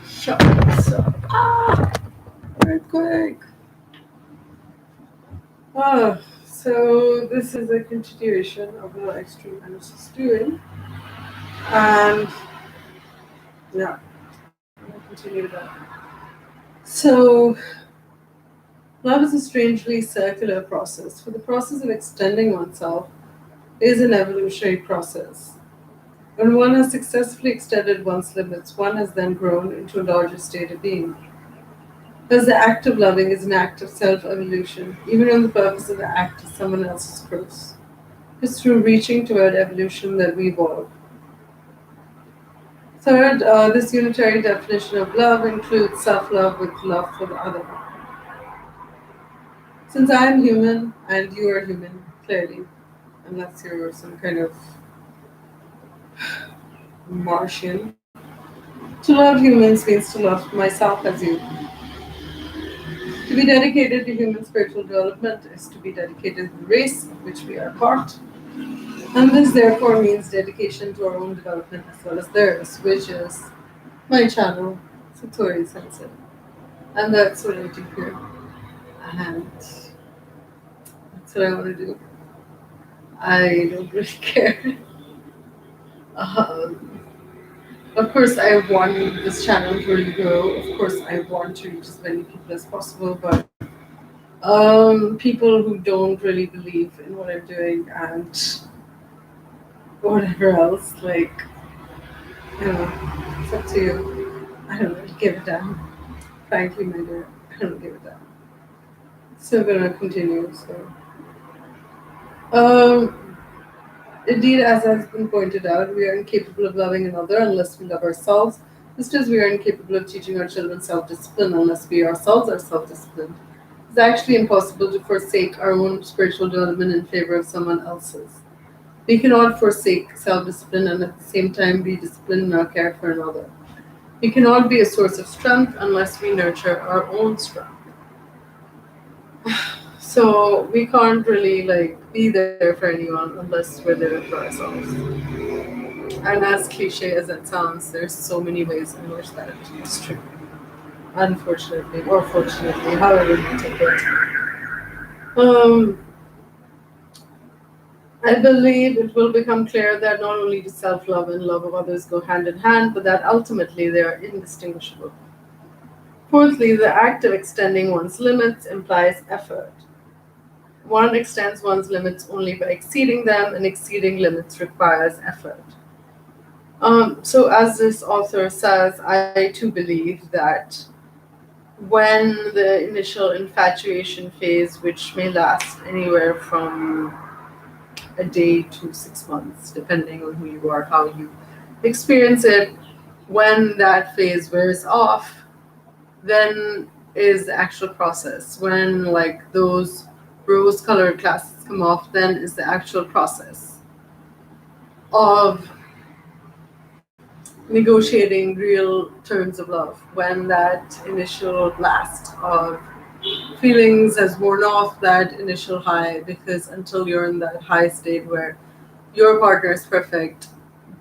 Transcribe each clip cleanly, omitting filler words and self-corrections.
Shut up. Earthquake. So this is a continuation of what Extreme Energy is doing. And yeah, I'll continue that. So love is a strangely circular process. For the process of extending oneself is an evolutionary process. When one has successfully extended one's limits, one has then grown into a larger state of being. Thus, the act of loving is an act of self evolution, even when the purpose of the act is someone else's growth. It's through reaching toward evolution that we evolve. Third, this unitary definition of love includes self love with love for the other. Since I am human and you are human, clearly, unless you're some kind of Martian, to love humans means to love myself as you. To be dedicated to human spiritual development is to be dedicated to the race of which we are part, and this therefore means dedication to our own development as well as theirs, which is my channel, Satori Sensei. And that's what I do here. And that's what I want to do. I don't really care. Um, of course, I want this channel to really grow. Of course, I want to reach as many people as possible, but people who don't really believe in what I'm doing and whatever else, like, you know, it's up to you. I don't really give a damn. Frankly, my dear, I don't give a damn. Still gonna continue, so. Um, Indeed, as has been pointed out, we are incapable of loving another unless we love ourselves, just as we are incapable of teaching our children self discipline unless we ourselves are self disciplined. It's actually impossible to forsake our own spiritual development in favor of someone else's. We cannot forsake self discipline and at the same time be disciplined in our care for another. We cannot be a source of strength unless we nurture our own strength. So we can't really like be there for anyone unless we're there for ourselves. And as cliche as it sounds, there's so many ways in which that is true. Unfortunately, or fortunately, however you take it. Um, I believe it will become clear that not only do self love and love of others go hand in hand, but that ultimately they are indistinguishable. Fourthly, the act of extending one's limits implies effort. One extends one's limits only by exceeding them, and exceeding limits requires effort. So, as this author says, I too believe that when the initial infatuation phase, which may last anywhere from a day to 6 months, depending on who you are, how you experience it, when that phase wears off, then is the actual process. When like those rose colored glasses come off, then is the actual process of negotiating real terms of love. When that initial blast of feelings has worn off, that initial high, because until you're in that high state where your partner is perfect,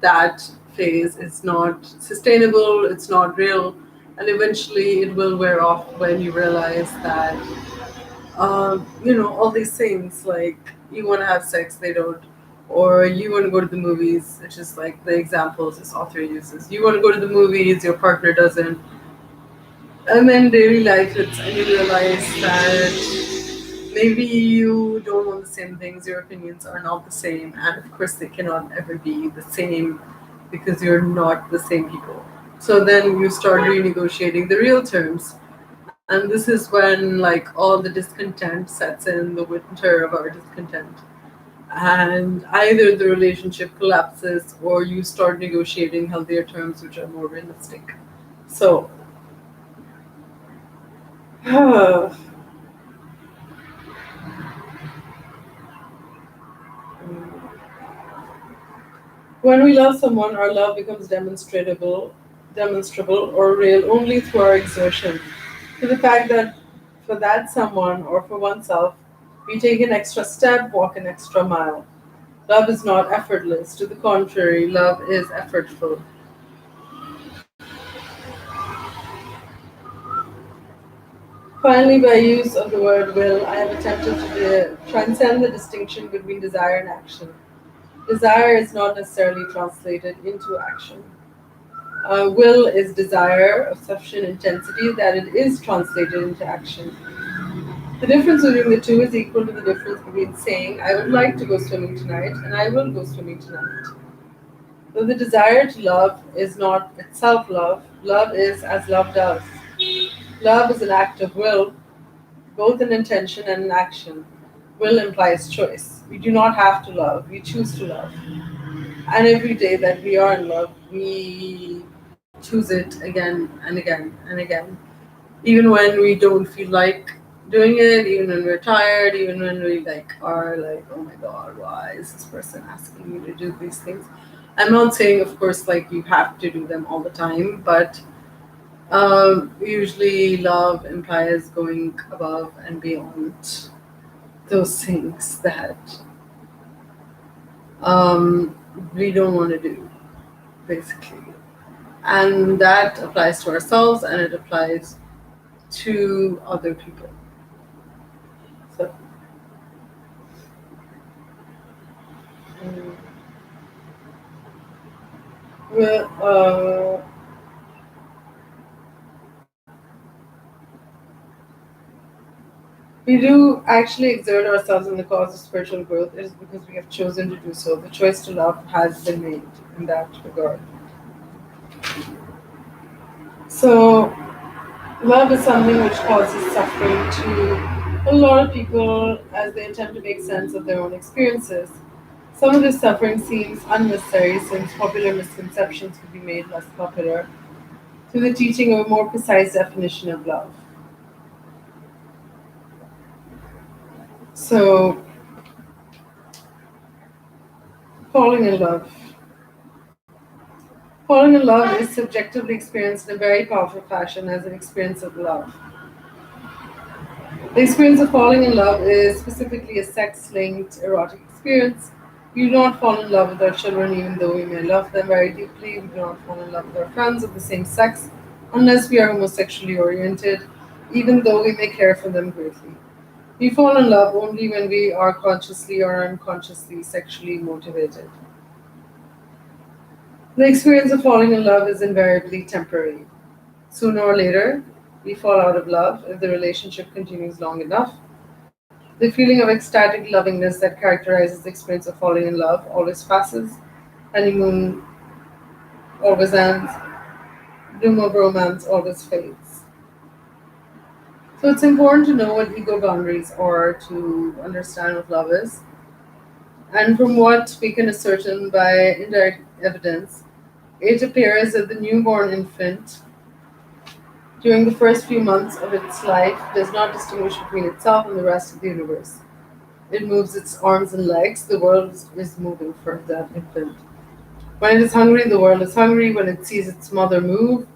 that phase is not sustainable, it's not real, and eventually it will wear off when you realize that, all these things like you want to have sex, they don't, or you want to go to the movies, which is like the examples this author uses. You want to go to the movies, your partner doesn't, and then daily life hits, and you realize that maybe you don't want the same things, your opinions are not the same, and of course they cannot ever be the same because you're not the same people. So then you start renegotiating the real terms. And this is when like all the discontent sets in, the winter of our discontent. And either the relationship collapses or you start negotiating healthier terms which are more realistic. So when we love someone, our love becomes demonstrable or real only through our exertion. To the fact that for that someone or for oneself, we take an extra step, walk an extra mile. Love is not effortless. To the contrary, love is effortful. Finally, by use of the word will, I have attempted to transcend the distinction between desire and action. Desire is not necessarily translated into action. Will is desire of sufficient intensity that it is translated into action. The difference between the two is equal to the difference between saying, I would like to go swimming tonight, and I will go swimming tonight. Though the desire to love is not itself love, love is as love does. Love is an act of will, both an intention and an action. Will implies choice. We do not have to love, we choose to love. And every day that we are in love, we choose it again and again and again. Even when we don't feel like doing it, even when we're tired, even when we are like, oh my god, why is this person asking me to do these things? I'm not saying, of course, like you have to do them all the time, but usually love implies going above and beyond those things that we don't want to do, basically. And that applies to ourselves and it applies to other people. So, mm, well, we do actually exert ourselves in the cause of spiritual growth. It is because we have chosen to do so. The choice to love has been made in that regard. So, love is something which causes suffering to a lot of people as they attempt to make sense of their own experiences. Some of this suffering seems unnecessary since popular misconceptions could be made less popular through the teaching of a more precise definition of love. So, falling in love. Falling in love is subjectively experienced in a very powerful fashion as an experience of love. The experience of falling in love is specifically a sex linked erotic experience. We do not fall in love with our children even though we may love them very deeply. We do not fall in love with our friends of the same sex unless we are homosexually oriented, even though we may care for them greatly. We fall in love only when we are consciously or unconsciously sexually motivated. The experience of falling in love is invariably temporary. Sooner or later, we fall out of love if the relationship continues long enough. The feeling of ecstatic lovingness that characterizes the experience of falling in love always passes. Honeymoon always ends. Bloom of romance always fades. So it's important to know what ego boundaries are to understand what love is. And from what we can ascertain by indirect evidence, it appears that the newborn infant, during the first few months of its life, does not distinguish between itself and the rest of the universe. It moves its arms and legs, the world is moving for that infant. When it is hungry, the world is hungry. When it sees its mother move,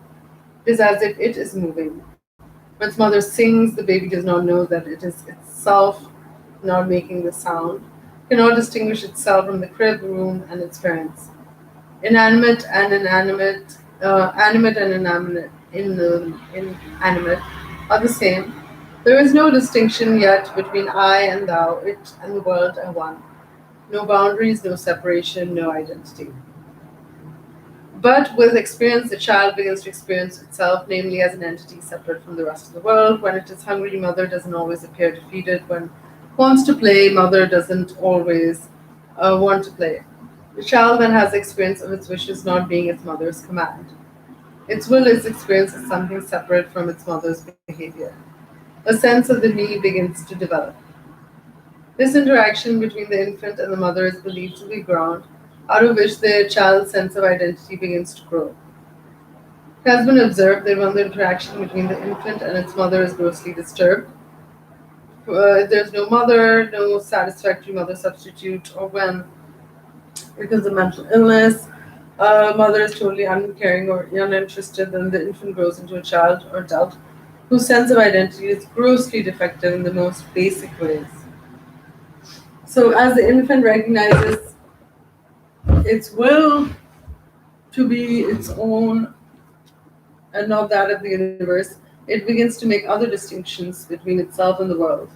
it is as if it is moving. When its mother sings, the baby does not know that it is itself not making the sound, cannot distinguish itself from the crib, room, and its parents. Inanimate and inanimate, animate and inanimate are the same. There is no distinction yet between I and thou, it and the world are one. No boundaries, no separation, no identity. But with experience, the child begins to experience itself, namely as an entity separate from the rest of the world. When it is hungry, mother doesn't always appear defeated. When it wants to play, mother doesn't always want to play. The child then has the experience of its wishes not being its mother's command. Its will is experienced as something separate from its mother's behavior. A sense of the me begins to develop. This interaction between the infant and the mother is believed to be ground out of which the child's sense of identity begins to grow. It has been observed that when the interaction between the infant and its mother is grossly disturbed, if there's no mother, no satisfactory mother substitute, or when, because of mental illness, mother is totally uncaring or uninterested, then the infant grows into a child or adult whose sense of identity is grossly defective in the most basic ways. So, as the infant recognizes its will to be its own and not that of the universe, it it begins to make other distinctions between itself and the world.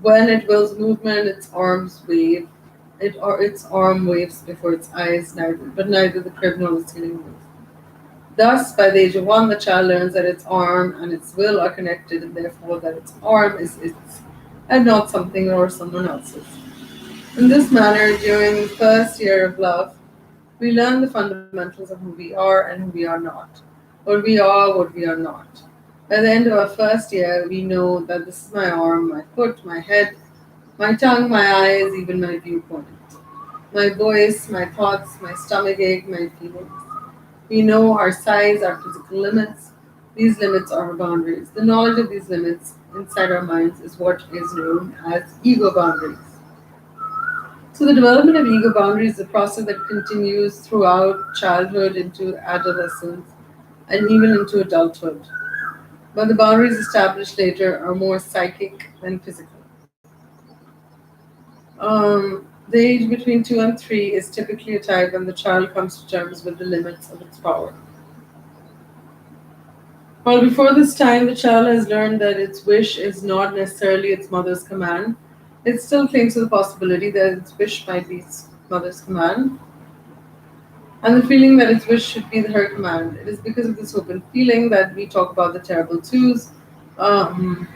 When it wills movement, its arm waves before its eyes, neither the crib nor the ceiling move. Thus, by the age of 1, the child learns that its arm and its will are connected, and therefore that its arm is its, and not something or someone else's. In this manner, during the first year of love, we learn the fundamentals of who we are and who we are not, what we are not. By the end of our first year, we know that this is my arm, my foot, my head, my tongue, my eyes, even my viewpoint, my voice, my thoughts, my stomach ache, my feelings. We know our size, our physical limits. These limits are our boundaries. The knowledge of these limits inside our minds is what is known as ego boundaries. So, the development of ego boundaries is a process that continues throughout childhood into adolescence and even into adulthood. But the boundaries established later are more psychic than physical. The age between 2 and 3 is typically a time when the child comes to terms with the limits of its power. While before this time the child has learned that its wish is not necessarily its mother's command, it still clings to the possibility that its wish might be its mother's command, and the feeling that its wish should be her command. It is because of this open feeling that we talk about the terrible twos. Um,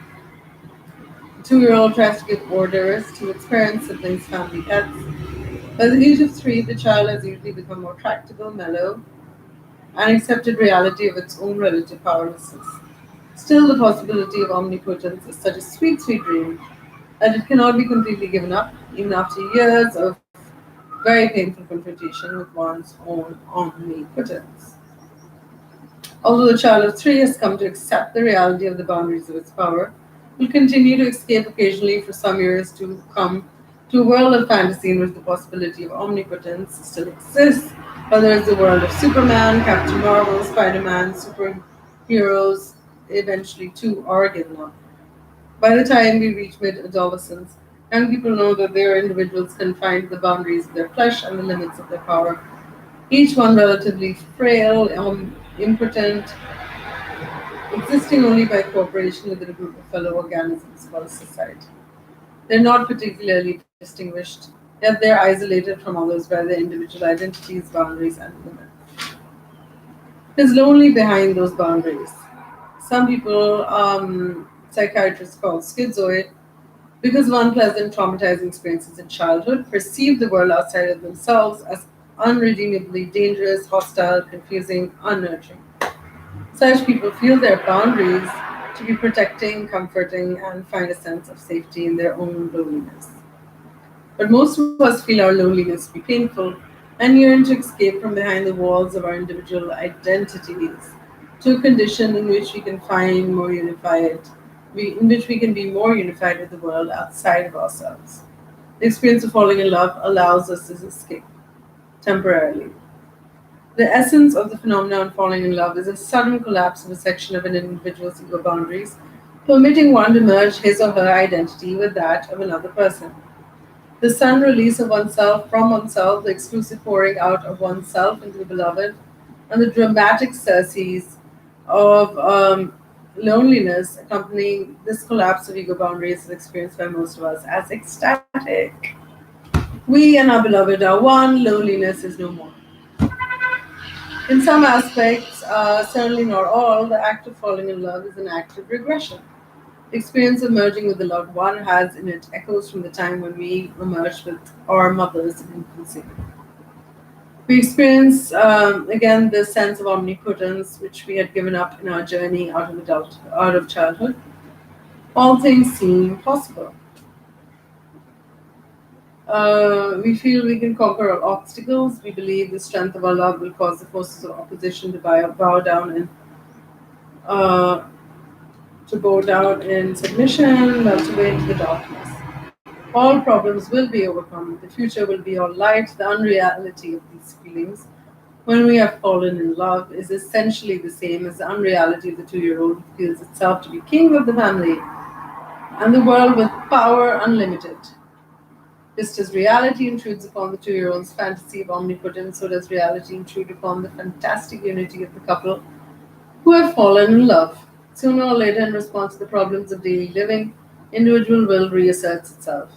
2-year-old tries to give orders to its parents, siblings, family, pets. By the age of 3, the child has usually become more tractable, mellow, and accepted reality of its own relative powerlessness. Still, the possibility of omnipotence is such a sweet, sweet dream that it cannot be completely given up, even after years of very painful confrontation with one's own omnipotence. Although the child of 3 has come to accept the reality of the boundaries of its power, will continue to escape occasionally for some years to come to a world of fantasy in which the possibility of omnipotence still exists, whether it's the world of Superman, Captain Marvel, Spider-Man, superheroes eventually too are given up. By the time we reach mid-adolescence, young people know that they are individuals confined to the boundaries of their flesh and the limits of their power, each one relatively frail, impotent, existing only by cooperation with a group of fellow organisms called society. They're not particularly distinguished, yet they're isolated from others by their individual identities, boundaries, and limits. It is lonely behind those boundaries. Some people, psychiatrists call schizoid, because of unpleasant, traumatizing experiences in childhood, perceive the world outside of themselves as unredeemably dangerous, hostile, confusing, unnurturing. Such people feel their boundaries to be protecting, comforting, and find a sense of safety in their own loneliness. But most of us feel our loneliness to be painful and yearn to escape from behind the walls of our individual identities to a condition in which we can find more unified, in which we can be more unified with the world outside of ourselves. The experience of falling in love allows us this escape temporarily. The essence of the phenomenon falling in love is a sudden collapse of a section of an individual's ego boundaries, permitting one to merge his or her identity with that of another person. The sudden release of oneself from oneself, the exclusive pouring out of oneself into the beloved, and the dramatic surcease of loneliness accompanying this collapse of ego boundaries is experienced by most of us as ecstatic. We and our beloved are one, loneliness is no more. In some aspects, certainly not all, the act of falling in love is an act of regression. The experience of merging with the loved one has in it echoes from the time when we merged with our mothers in infancy. We experience again this sense of omnipotence which we had given up in our journey out of childhood. All things seem possible. We feel we can conquer all obstacles. We believe the strength of our love will cause the forces of opposition to bow down and uh, to bow down in submission, melt away into the darkness. All problems will be overcome. The future will be all light. The unreality of these feelings, when we have fallen in love, is essentially the same as the unreality of the 2-year-old who feels itself to be king of the family and the world with power unlimited. Just as reality intrudes upon the 2-year-old's fantasy of omnipotence, so does reality intrude upon the fantastic unity of the couple who have fallen in love. Sooner or later, in response to the problems of daily living, individual will reasserts itself.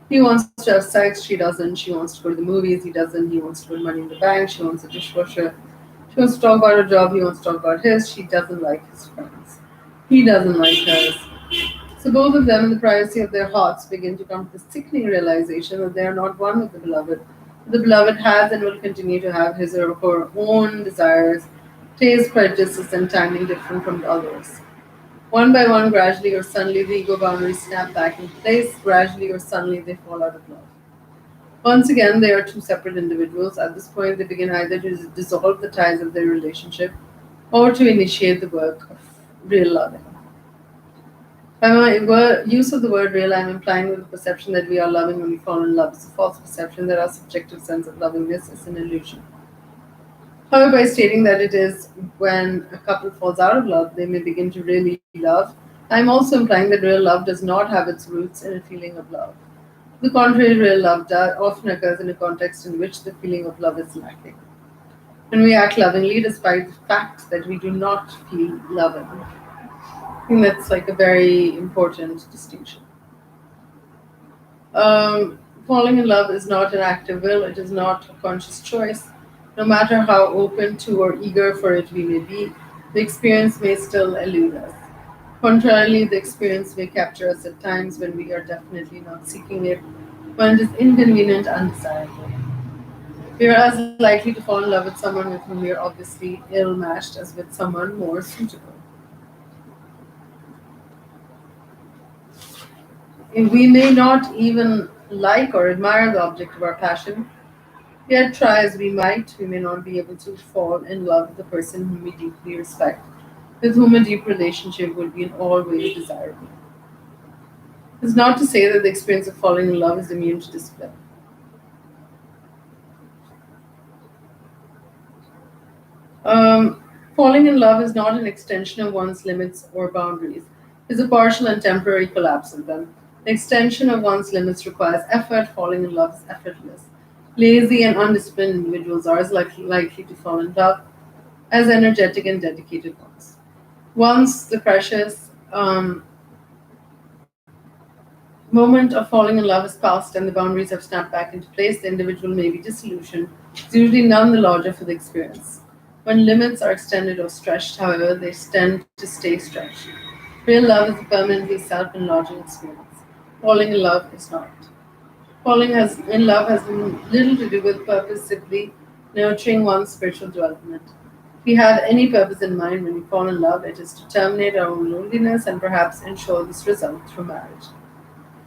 He wants to have sex, she doesn't. She wants to go to the movies, he doesn't. He wants to put money in the bank, she wants a dishwasher. She wants to talk about her job, he wants to talk about his. She doesn't like his friends. He doesn't like hers. So both of them, in the privacy of their hearts, begin to come to the sickening realization that they are not one with the beloved. The beloved has and will continue to have his or her own desires, tastes, prejudices, and timing different from the others. One by one, gradually or suddenly, the ego boundaries snap back into place. Gradually or suddenly, they fall out of love. Once again, they are two separate individuals. At this point, they begin either to dissolve the ties of their relationship or to initiate the work of real loving. By my use of the word real, I'm implying that the perception that we are loving when we fall in love is a false perception, that our subjective sense of lovingness is an illusion. However, by stating that it is when a couple falls out of love, they may begin to really love, I'm also implying that real love does not have its roots in a feeling of love. To the contrary, real love often occurs in a context in which the feeling of love is lacking. When we act lovingly despite the fact that we do not feel loving. I think that's like a very important distinction. Falling in love is not an act of will, it is not a conscious choice. No matter how open to or eager for it we may be, the experience may still elude us. Contrarily, the experience may capture us at times when we are definitely not seeking it, when it is inconvenient, undesirable. We are as likely to fall in love with someone with whom we are obviously ill matched as with someone more suitable. If we may not even like or admire the object of our passion, yet try as we might, we may not be able to fall in love with the person whom we deeply respect, with whom a deep relationship would be in all ways desirable. It's not to say that the experience of falling in love is immune to discipline. Um, Falling in love is not an extension of one's limits or boundaries. It's a partial and temporary collapse of them. The extension of one's limits requires effort. Falling in love is effortless. Lazy and undisciplined individuals are as likely to fall in love as energetic and dedicated ones. Once the precious moment of falling in love is past and the boundaries have snapped back into place, the individual may be disillusioned. It's usually none the larger for the experience. When limits are extended or stretched, however, they tend to stay stretched. Real love is a permanently self enlarging experience. Falling in love is not. Falling has, in love has little to do with purposefully nurturing one's spiritual development. If we have any purpose in mind when we fall in love, it is to terminate our own loneliness and perhaps ensure this result through marriage.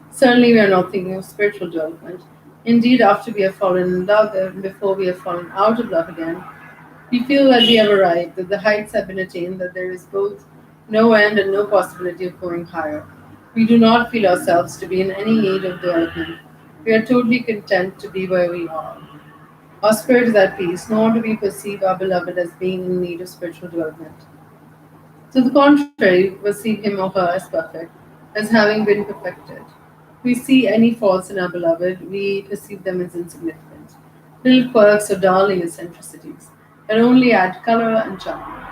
Certainly, we are not thinking of spiritual development. Indeed, after we have fallen in love and before we have fallen out of love again, we feel that we have arrived, that the heights have been attained, that there is both no end and no possibility of going higher. We do not feel ourselves to be in any need of development. We are totally content to be where we are. Our spirit is at peace, nor do we perceive our beloved as being in need of spiritual development. To the contrary, we perceive him or her as perfect, as having been perfected. We see any faults in our beloved, we perceive them as insignificant. Little quirks or darling eccentricities that only add color and charm.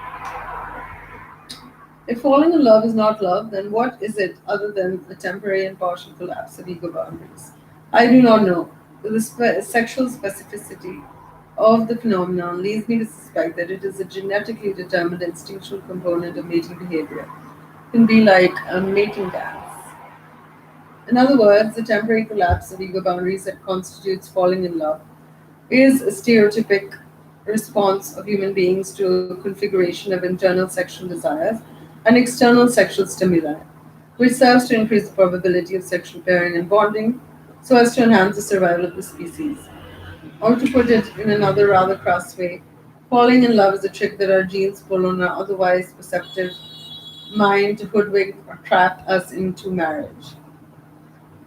If falling in love is not love, then what is it other than a temporary and partial collapse of ego boundaries? I do not know. The sexual specificity of the phenomenon leads me to suspect that it is a genetically determined instinctual component of mating behavior. It can be like a mating dance. In other words, the temporary collapse of ego boundaries that constitutes falling in love is a stereotypic response of human beings to a configuration of internal sexual desires and external sexual stimuli, which serves to increase the probability of sexual pairing and bonding so as to enhance the survival of the species. Or to put it in another rather crass way, falling in love is a trick that our genes pull on our otherwise perceptive mind to hoodwink or trap us into marriage.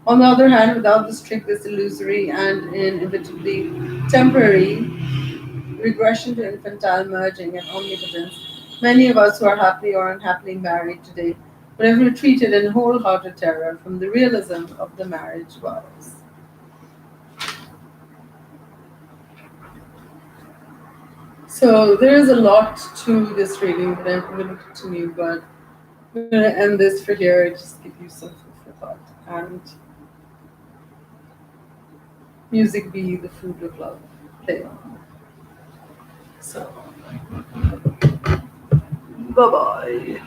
On the other hand, without this trick, this illusory and inevitably temporary regression to infantile merging and omnipotence, many of us who are happily or unhappily married today would have retreated in wholehearted terror from the realism of the marriage vows. So there is a lot to this reading that I'm going to continue, but I'm gonna end this for here. Just give you some food for thought. And music be the food of love. Play on. So, bye bye.